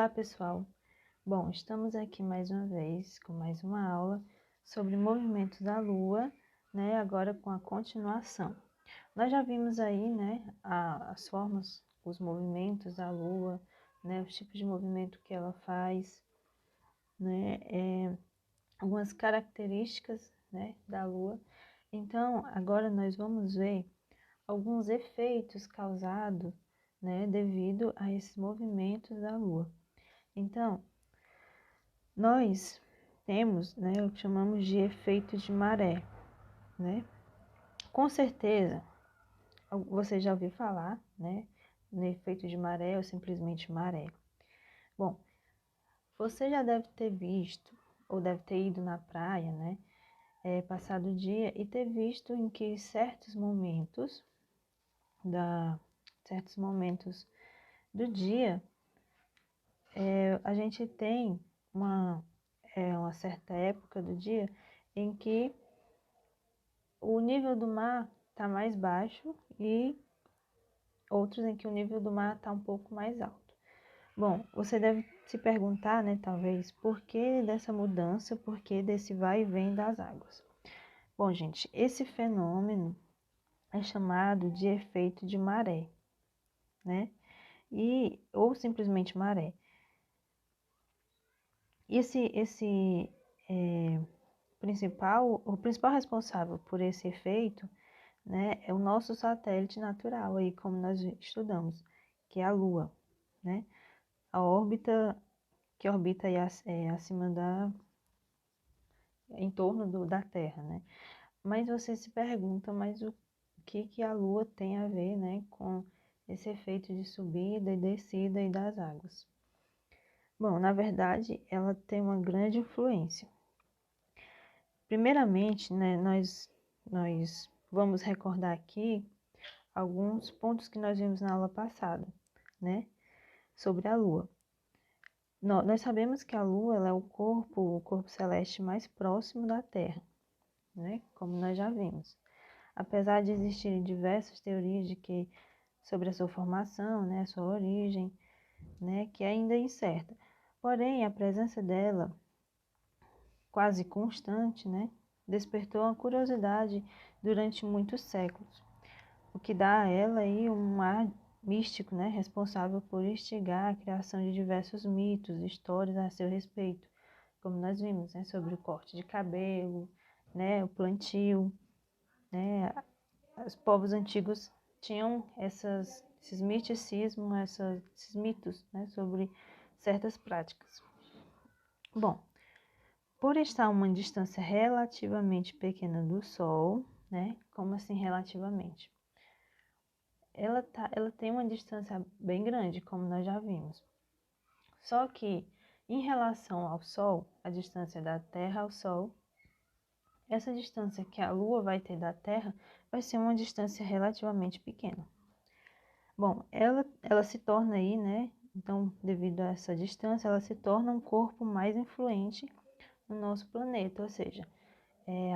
Olá, pessoal! Bom, estamos aqui mais uma vez com mais uma aula sobre movimentos da Lua, né? Agora com a continuação. Nós já vimos aí, né, as formas, os movimentos da Lua, né, os tipos de movimento que ela faz, né, algumas características, né, da Lua. Então, agora nós vamos ver alguns efeitos causados, né, devido a esses movimentos da Lua. Então, nós temos, né, o que chamamos de efeito de maré, né? Com certeza, você já ouviu falar, né, no efeito de maré ou simplesmente maré. Bom, você já deve ter visto ou deve ter ido na praia, né, passado o dia e ter visto em que certos momentos do dia, a gente tem uma certa época do dia em que o nível do mar está mais baixo e outros em que o nível do mar está um pouco mais alto. Bom, você deve se perguntar, né, talvez, por que dessa mudança, por que desse vai e vem das águas? Bom, gente, esse fenômeno é chamado de efeito de maré, né? Ou simplesmente maré. O principal responsável por esse efeito, né, é o nosso satélite natural, aí como nós estudamos, que é a Lua, né? A órbita que orbita aí, acima em torno da Terra, né? Mas você se pergunta, mas o que a Lua tem a ver, né, com esse efeito de subida e descida aí das águas? Bom, na verdade, ela tem uma grande influência. Primeiramente, né, nós vamos recordar aqui alguns pontos que nós vimos na aula passada, né, sobre a Lua. Nós sabemos que a Lua ela é o corpo celeste mais próximo da Terra, né, como nós já vimos. Apesar de existirem diversas teorias sobre a sua formação, né, a sua origem, né, que ainda é incerta. Porém, a presença dela, quase constante, né, despertou a curiosidade durante muitos séculos, o que dá a ela aí um ar místico, né, responsável por instigar a criação de diversos mitos, histórias a seu respeito, como nós vimos, né, sobre o corte de cabelo, né, o plantio, né, os povos antigos tinham esses misticismos, esses mitos, né, sobre certas práticas. Bom, por estar a uma distância relativamente pequena do Sol, né? Como assim relativamente? Ela tem uma distância bem grande, como nós já vimos. Só que, em relação ao Sol, a distância da Terra ao Sol, essa distância que a Lua vai ter da Terra vai ser uma distância relativamente pequena. Bom, ela se torna aí, né? Então, devido a essa distância, ela se torna um corpo mais influente no nosso planeta, ou seja,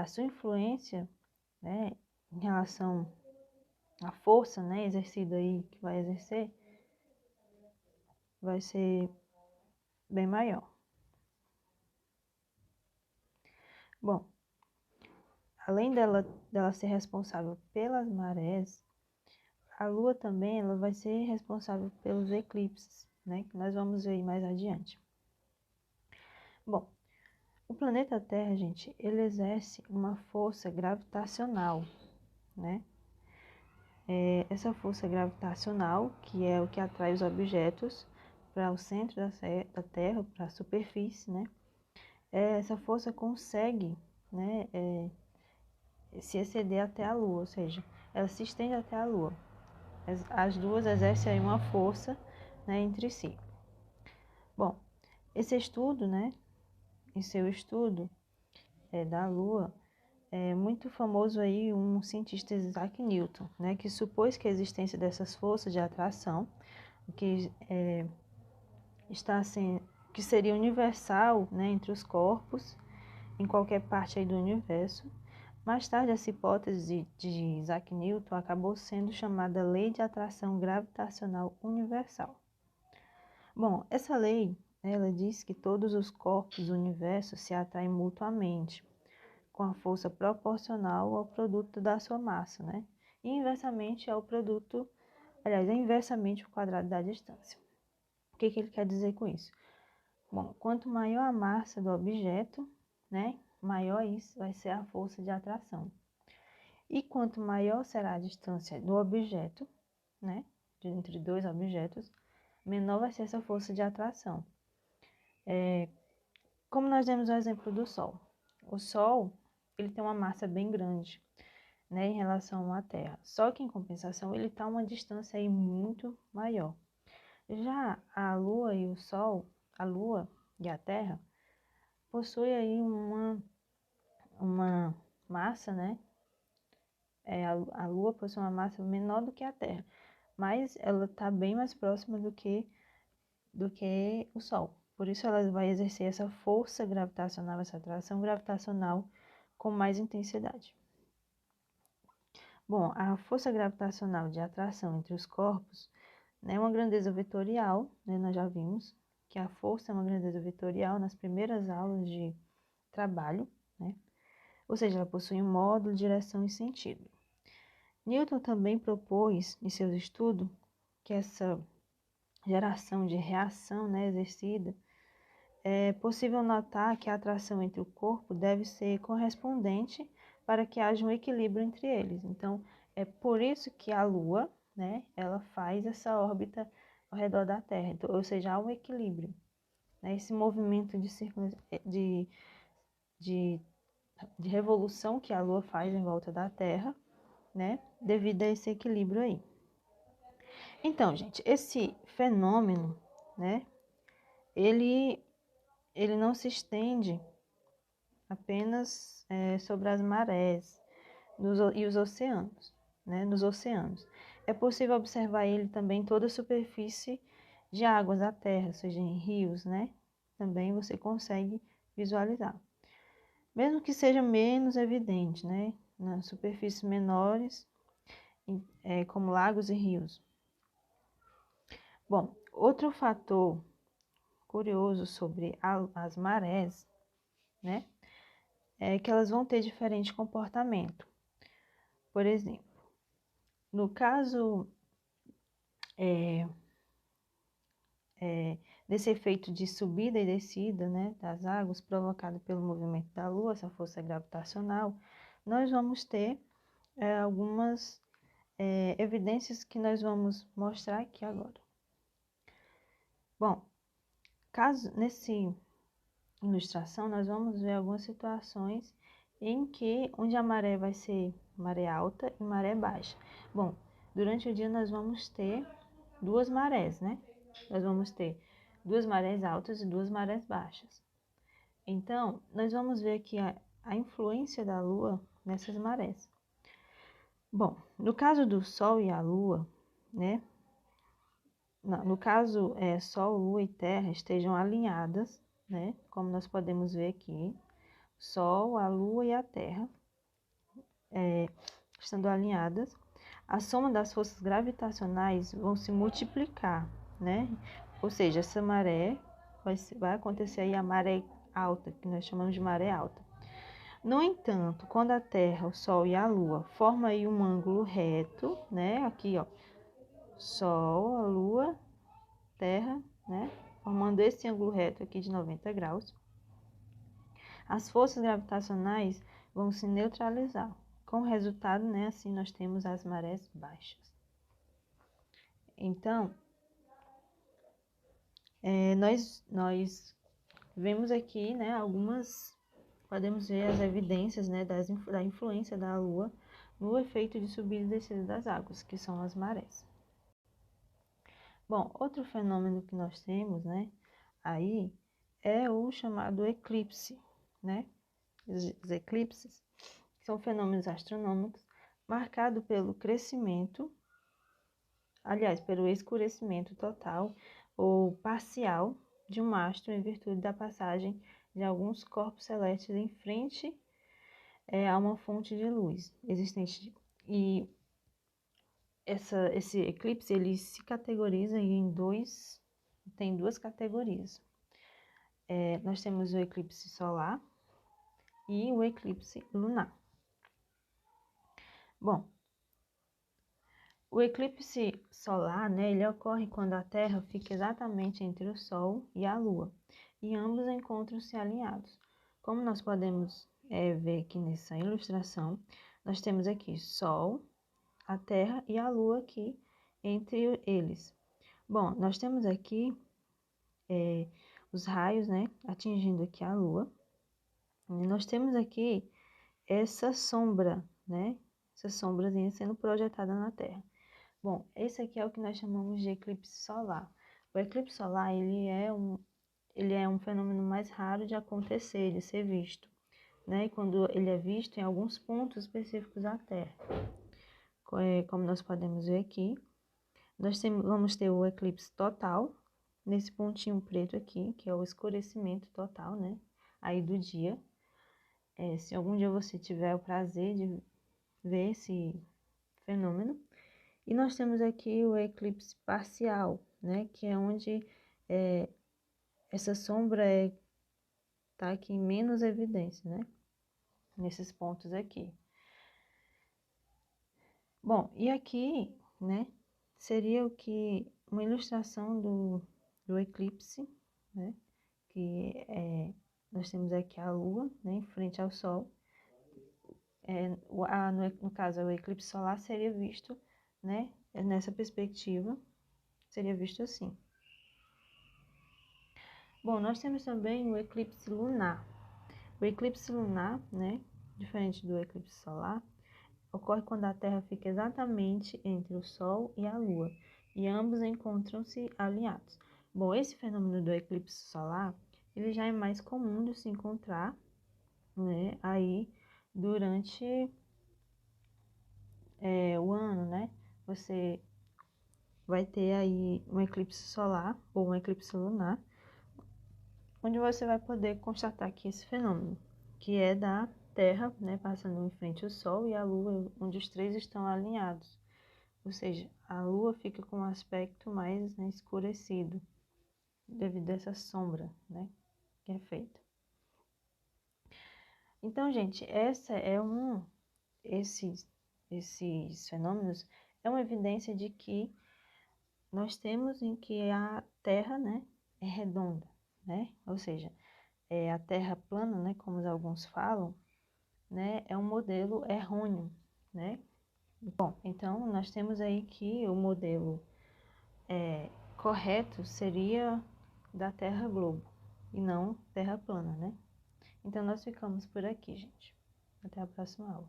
a sua influência, né, em relação à força, né, exercida aí, que vai exercer, vai ser bem maior. Bom, além dela ser responsável pelas marés, a Lua também ela vai ser responsável pelos eclipses, né, que nós vamos ver mais adiante. Bom, o planeta Terra, gente, ele exerce uma força gravitacional, né? Essa força gravitacional, que é o que atrai os objetos para o centro da Terra, para a superfície, né? Essa força consegue, né, se exceder até a Lua, ou seja, ela se estende até a Lua. As duas exercem aí uma força, né, entre si. Bom, esse estudo, né, em seu estudo da Lua, é muito famoso aí um cientista Isaac Newton, né, que supôs que a existência dessas forças de atração, que que seria universal, né, entre os corpos, em qualquer parte aí do universo. Mais tarde, essa hipótese de Isaac Newton acabou sendo chamada Lei de Atração Gravitacional Universal. Bom, essa lei, ela diz que todos os corpos do universo se atraem mutuamente, com a força proporcional ao produto da sua massa, né? E inversamente ao produto, aliás, é inversamente o quadrado da distância. O que ele quer dizer com isso? Bom, quanto maior a massa do objeto, né, maior isso vai ser a força de atração. E quanto maior será a distância do objeto, né, entre dois objetos, menor vai ser essa força de atração. Como nós demos o exemplo do Sol. O Sol, ele tem uma massa bem grande, né, em relação à Terra. Só que, em compensação, ele está a uma distância aí muito maior. Já a Lua e o Sol, a Lua e a Terra, possuem aí uma massa, né? A Lua possui uma massa menor do que a Terra, mas ela está bem mais próxima do que o Sol. Por isso ela vai exercer essa força gravitacional, essa atração gravitacional com mais intensidade. Bom, a força gravitacional de atração entre os corpos, né, é uma grandeza vetorial, né, nós já vimos que a força é uma grandeza vetorial nas primeiras aulas de trabalho, né? Ou seja, ela possui um módulo, direção e sentido. Newton também propôs em seus estudos que essa geração de reação, né, exercida, é possível notar que a atração entre o corpo deve ser correspondente para que haja um equilíbrio entre eles. Então, é por isso que a Lua, né, ela faz essa órbita ao redor da Terra, então, ou seja, há um equilíbrio. Né, esse movimento de, de revolução que a Lua faz em volta da Terra, né, devido a esse equilíbrio aí. Então, gente, esse fenômeno, né, ele não se estende apenas sobre as marés e os oceanos, né, nos oceanos. É possível observar ele também em toda a superfície de águas da Terra, seja em rios, né, também você consegue visualizar. Mesmo que seja menos evidente, né, nas superfícies menores, como lagos e rios. Bom, outro fator curioso sobre as marés, né, é que elas vão ter diferente comportamento. Por exemplo, no caso desse efeito de subida e descida, né, das águas provocado pelo movimento da Lua, essa força gravitacional, nós vamos ter algumas evidências que nós vamos mostrar aqui agora. Bom, nessa ilustração nós vamos ver algumas situações onde a maré vai ser maré alta e maré baixa. Bom, durante o dia nós vamos ter duas marés, né? Nós vamos ter duas marés altas e duas marés baixas. Então, nós vamos ver aqui a influência da Lua nessas marés. Bom, no caso do Sol e a Lua, né? No caso, Sol, Lua e Terra estejam alinhadas, né? Como nós podemos ver aqui, Sol, a Lua e a Terra estando alinhadas, a soma das forças gravitacionais vão se multiplicar, né? Ou seja, essa maré vai acontecer aí a maré alta, que nós chamamos de maré alta. No entanto, quando a Terra, o Sol e a Lua formam aí um ângulo reto, né? Aqui, ó, Sol, a Lua, Terra, né? Formando esse ângulo reto aqui de 90 graus, as forças gravitacionais vão se neutralizar. Com o resultado, né, assim nós temos as marés baixas. Então, nós vemos aqui, né, podemos ver as evidências, né, da influência da Lua no efeito de subida e descida das águas, que são as marés. Bom, outro fenômeno que nós temos, né, aí é o chamado eclipse, né? Os eclipses são fenômenos astronômicos marcados pelo crescimento, aliás, pelo escurecimento total ou parcial de um astro em virtude da passagem de alguns corpos celestes em frente a uma fonte de luz existente. E esse eclipse ele se categoriza em dois tem duas categorias. Nós temos o eclipse solar e o eclipse lunar. Bom, o eclipse solar, né, ele ocorre quando a Terra fica exatamente entre o Sol e a Lua, e ambos encontram-se alinhados. Como nós podemos ver aqui nessa ilustração, nós temos aqui Sol, a Terra e a Lua aqui entre eles. Bom, nós temos aqui os raios, né, atingindo aqui a Lua. E nós temos aqui essa sombra, né, essa sombrazinha sendo projetada na Terra. Bom, esse aqui é o que nós chamamos de eclipse solar. O eclipse solar, ele é um fenômeno mais raro de acontecer, de ser visto, né? E quando ele é visto em alguns pontos específicos da Terra. Como nós podemos ver aqui, vamos ter o eclipse total, nesse pontinho preto aqui, que é o escurecimento total, né? Aí do dia. Se algum dia você tiver o prazer de ver esse fenômeno. E nós temos aqui o eclipse parcial, né? Que é onde essa sombra tá aqui em menos evidência, né? Nesses pontos aqui. Bom, e aqui, né? Seria uma ilustração do eclipse, né? Que nós temos aqui a Lua, né? Em frente ao Sol. No caso, o eclipse solar seria visto, né? Nessa perspectiva, seria visto assim. Bom, nós temos também o eclipse lunar. O eclipse lunar, né, diferente do eclipse solar, ocorre quando a Terra fica exatamente entre o Sol e a Lua, e ambos encontram-se alinhados. Bom, esse fenômeno do eclipse solar, ele já é mais comum de se encontrar, né, aí durante o ano, né? Você vai ter aí um eclipse solar ou um eclipse lunar, onde você vai poder constatar aqui esse fenômeno, que é da Terra, né, passando em frente ao Sol e a Lua, onde os três estão alinhados. Ou seja, a Lua fica com um aspecto mais, né, escurecido, devido a essa sombra, né, que é feita. Então, gente, esses fenômenos é uma evidência de que nós temos em que a Terra, né, é redonda, né? Ou seja, a Terra plana, né, como alguns falam, né, é um modelo errôneo, né? Bom, então nós temos aí que o modelo correto seria da Terra globo e não Terra plana, né? Então nós ficamos por aqui, gente. Até a próxima aula.